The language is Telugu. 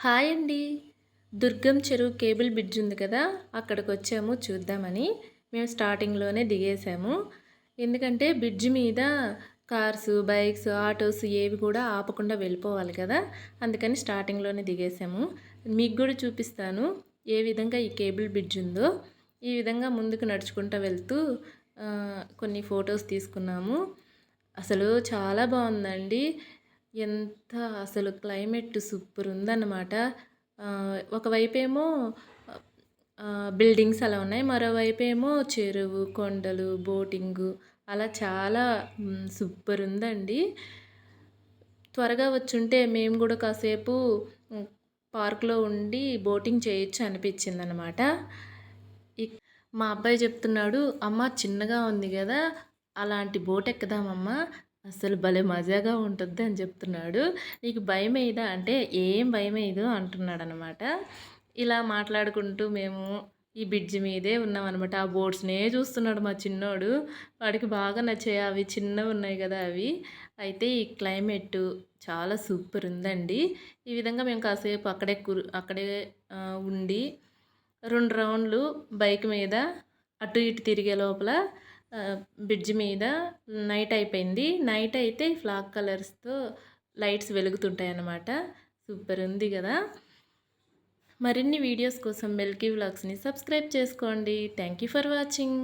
హాయ్ అండి. దుర్గం చెరువు కేబుల్ బ్రిడ్జ్ ఉంది కదా, అక్కడికి వచ్చాము చూద్దామని. మేము స్టార్టింగ్లోనే దిగేసాము. ఎందుకంటే బ్రిడ్జ్ మీద కార్స్, బైక్స్, ఆటోస్ ఏవి కూడా ఆపకుండా వెళ్ళిపోవాలి కదా, అందుకని స్టార్టింగ్లోనే దిగేసాము. మీకు కూడా చూపిస్తాను ఏ విధంగా ఈ కేబుల్ బ్రిడ్జ్ ఉందో. ఈ విధంగా ముందుకు నడుచుకుంటూ వెళ్తూ కొన్ని ఫొటోస్ తీసుకున్నాము. అసలు చాలా బాగుందండి. ఎంత అసలు క్లైమేట్ సూపర్ ఉందన్నమాట. ఒకవైపేమో బిల్డింగ్స్ అలా ఉన్నాయి, మరోవైపేమో చెరువు, కొండలు, బోటింగు అలా చాలా సూపర్ ఉందండి. త్వరగా వచ్చుంటే మేము కూడా కాసేపు పార్క్లో ఉండి బోటింగ్ చేయొచ్చు అనిపించిందనమాట. మా అబ్బాయి చెప్తున్నాడు, అమ్మ చిన్నగా ఉంది కదా, అలాంటి బోట్ ఎక్కుదామమ్మా, అసలు భలే మజాగా ఉంటుంది అని చెప్తున్నాడు. నీకు భయం వేయదా అంటే ఏం భయం వేయదు అంటున్నాడు అనమాట. ఇలా మాట్లాడుకుంటూ మేము ఈ బ్రిడ్జ్ మీదే ఉన్నామన్నమాట. ఆ బోట్స్నే చూస్తున్నాడు మా చిన్నోడు. వాడికి బాగా నచ్చాయి, అవి చిన్నవి ఉన్నాయి కదా అవి. అయితే ఈ క్లైమేట్ చాలా సూపర్ ఉందండి. ఈ విధంగా మేము కాసేపు అక్కడే ఉండి 2 రౌండ్లు బైక్ మీద అటు ఇటు తిరిగే లోపల బ్రిడ్జ్ మీద నైట్ అయిపోయింది. నైట్ అయితే ఫ్లాగ్ కలర్స్తో లైట్స్ వెలుగుతుంటాయి అన్నమాట. సూపర్ ఉంది కదా. మరిన్ని వీడియోస్ కోసం మిల్కీ వ్లాగ్స్ని సబ్స్క్రైబ్ చేసుకోండి. Thank you for watching.